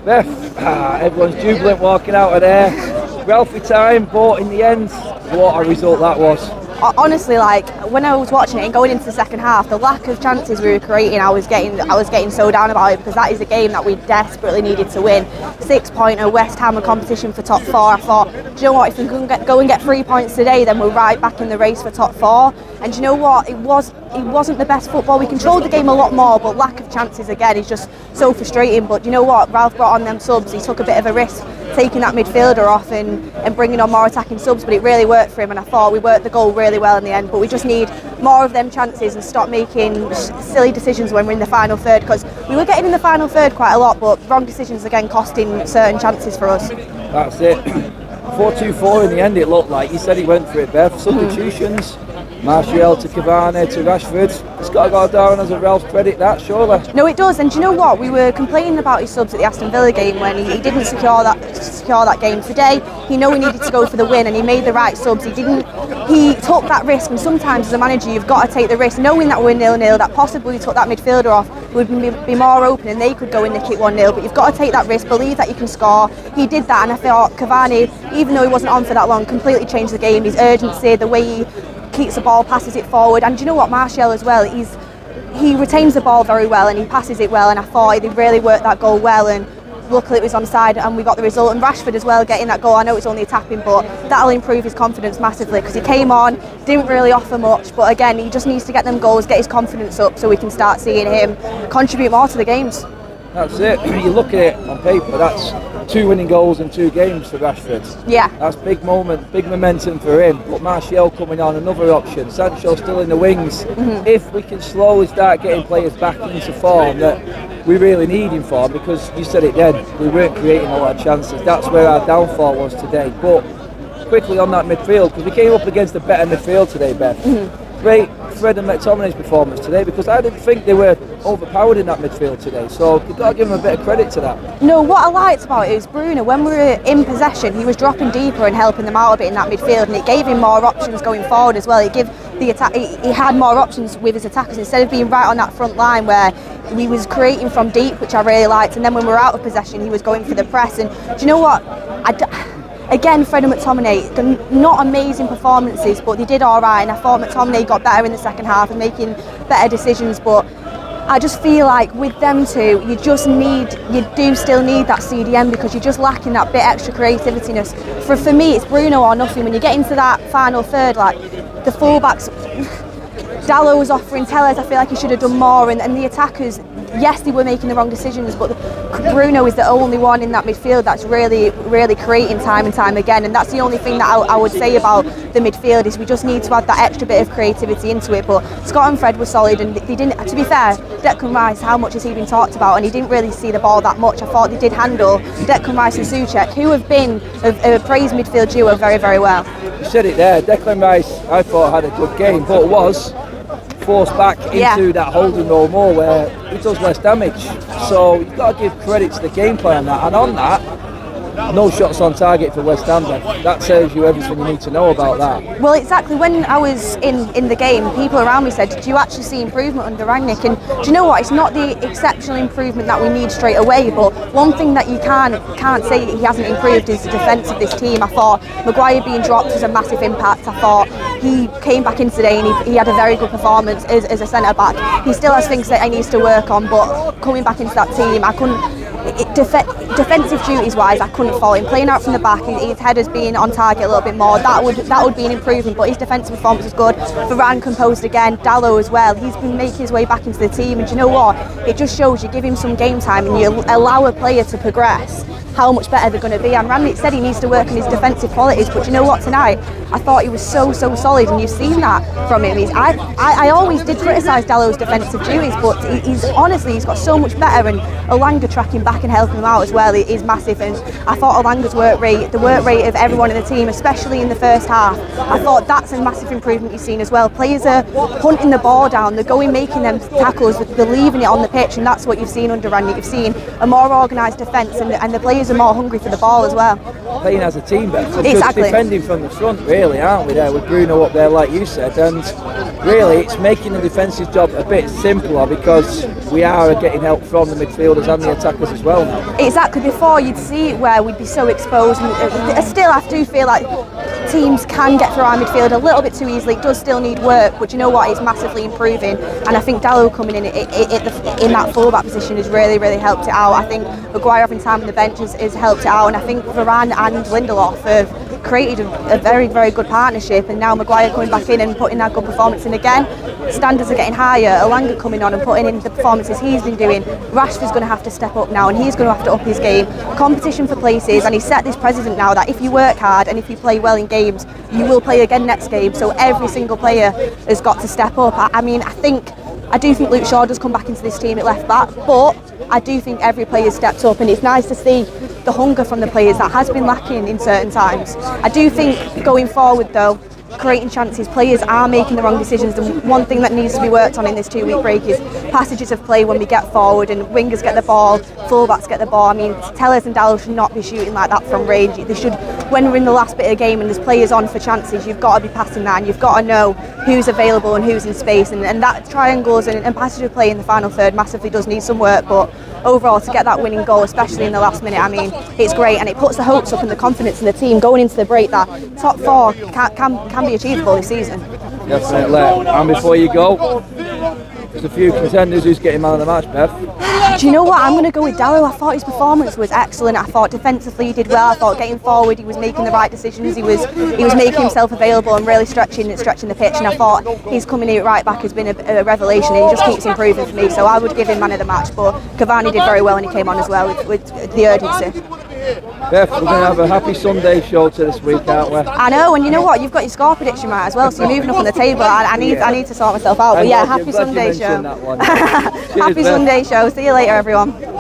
Beth, everyone's jubilant walking out of there. Ralphie time, but in the end, what a result that was. Honestly, like when I was watching it and going into the second half, the lack of chances we were creating, I was getting so down about it, because that is a game that we desperately needed to win. 6-pointer, West Ham, a competition for top 4. I thought, do you know what? If we can go and get 3 points today, then we're right back in the race for top 4. And do you know what? It wasn't the best football. We controlled the game a lot more, but lack of chances again is just so frustrating. But do you know what? Ralph brought on them subs. He took a bit of a risk taking that midfielder off and bringing on more attacking subs, but it really worked for him, and I thought we worked the goal really well in the end. But we just need more of them chances and stop making silly decisions when we're in the final third, because we were getting in the final third quite a lot, but wrong decisions again costing certain chances for us. That's it. 4-2-4 in the end it looked like. You said he went for it, Beth. Substitutions. Martial to Cavani to Rashford. It's got to go down as a Ralph credit, that, surely. No, it does. And do you know what? We were complaining about his subs at the Aston Villa game when he didn't secure that game. Today, he knew he needed to go for the win, and he made the right subs. He took that risk, and sometimes as a manager you've got to take the risk, knowing that we're 0-0, that possibly we took that midfielder off would be more open and they could go and nick it 1-0, but you've got to take that risk, believe that you can score. He did that, and I thought Cavani, even though he wasn't on for that long, completely changed the game. His urgency, the way he keeps the ball, passes it forward, and do you know what, Martial as well, he retains the ball very well and he passes it well, and I thought he really worked that goal well, and luckily it was onside and we got the result. And Rashford as well, getting that goal, I know it's only a tapping, but that'll improve his confidence massively, because he came on, didn't really offer much, but again he just needs to get them goals, get his confidence up, so we can start seeing him contribute more to the games. That's it. You look at it on paper, that's 2 winning goals in 2 games for Rashford. Yeah. That's big moment, big momentum for him. But Martial coming on, another option. Sancho still in the wings. If we can slowly start getting players back into form that we really need in form, because you said it then, we weren't creating a lot of chances. That's where our downfall was today. But quickly on that midfield, because we came up against a better midfield today, Beth. Great Fred and McTominay's performance today, because I didn't think they were overpowered in that midfield today, so you've got to give them a bit of credit to that. No, what I liked about it is Bruno, when we were in possession, he was dropping deeper and helping them out a bit in that midfield, and it gave him more options going forward as well. It gave the attack, he had more options with his attackers instead of being right on that front line where he was creating from deep, which I really liked, and then when we were out of possession he was going for the press. And do you know what, again, Fred and McTominay, not amazing performances, but they did all right, and I thought McTominay got better in the second half and making better decisions. But I just feel like with them two, you do still need that CDM, because you're just lacking that bit extra creativeness. For me, it's Bruno or nothing. When you get into that final third, like the fullbacks, Dalot was offering Tellez, I feel like he should have done more, and the attackers, yes, they were making the wrong decisions, but Bruno is the only one in that midfield that's really creating time and time again, and that's the only thing that I would say about the midfield, is we just need to add that extra bit of creativity into it. But Scott and Fred were solid, and they didn't, to be fair, Declan Rice, how much has he been talked about, and he didn't really see the ball that much. I thought they did handle Declan Rice and Souček, who have been a praised midfield duo, very, very well. You said it there, Declan Rice I thought had a good game, but was forced back into that holding role more, where he does less damage. So you've got to give credit to the game plan on that, and on that, no shots on target for West Ham. That tells you everything you need to know about that. Well, exactly. When I was in the game, people around me said, do you actually see improvement under RANGNICK? And do you know what, it's not the exceptional improvement that we need straight away, but one thing that you can't say he hasn't improved is the defence of this team. I thought Maguire being dropped was a massive impact. I thought he came back in today and he had a very good performance as a centre back. He still has things that he needs to work on, but coming back into that team, I couldn't. Defensive duties wise, I couldn't fault him. Playing out from the back, his headers being on target a little bit more, that would be an improvement. But his defensive performance is good. Varane composed again, Dalot as well. He's been making his way back into the team, and do you know what? It just shows you give him some game time and you allow a player to progress, how much better they're going to be. And RANGNICK said he needs to work on his defensive qualities, but you know what, tonight I thought he was so solid, and you've seen that from him. I always did criticise Dalot's defensive duties, but he's got so much better, and Elanga tracking back and helping him out as well is massive. And I thought Elanga's work rate, the work rate of everyone in the team, especially in the first half, I thought that's a massive improvement you've seen as well. Players are hunting the ball down, they're going, making them tackles, they're leaving it on the pitch, and that's what you've seen under RANGNICK. You've seen a more organised defence, and the players players are more hungry for the ball as well. Playing as a team, Beth. So Exactly. just defending from the front, really, aren't we, there with Bruno up there, like you said, and really it's making the defensive job a bit simpler because we are getting help from the midfielders and the attackers as well now. Exactly. Before you'd see it where we'd be so exposed, and still I do feel like teams can get through our midfield a little bit too easily. It does still need work, but you know what, it's massively improving, and I think Dallo coming in that full-back position has really, really helped it out. I think Maguire having time on the bench has helped it out, and I think Varane and Lindelof have created a very, very good partnership, and now Maguire coming back in and putting that good performance in again. Standards are getting higher. Elanga coming on and putting in the performances he's been doing. Rashford's going to have to step up now, and he's going to have to up his game. Competition for places, and he's set this precedent now that if you work hard and if you play well in games, you will play again next game. So every single player has got to step up. I do think Luke Shaw does come back into this team at left back, but I do think every player stepped up, and it's nice to see the hunger from the players that has been lacking in certain times. I do think going forward though, creating chances, players are making the wrong decisions, and one thing that needs to be worked on in this 2-week break is passages of play when we get forward and wingers get the ball, fullbacks get the ball. I mean, Tellers and Dallo should not be shooting like that from range. They should, when we're in the last bit of the game and there's players on for chances, you've got to be passing that, and you've got to know who's available and who's in space, and that triangles and passage of play in the final third massively does need some work, but overall to get that winning goal, especially in the last minute, I mean, it's great, and it puts the hopes up and the confidence in the team going into the break that top four can be achievable this season. Definitely. And before you go, there's a few contenders. Who's getting man of the match, Beth? Do you know what? I'm going to go with Dallo. I thought his performance was excellent. I thought defensively he did well. I thought getting forward he was making the right decisions. He was making himself available and really stretching the pitch. And I thought his coming in at right back has been a revelation, and he just keeps improving for me. So I would give him man of the match. But Cavani did very well when he came on as well with the urgency. Beth, we're going to have a happy Sunday show to this week, aren't we? I know, and you know what? You've got your score prediction right as well, so you're moving up on the table. I need to sort myself out. But yeah, happy Sunday show. Happy Sunday show. See you later, everyone.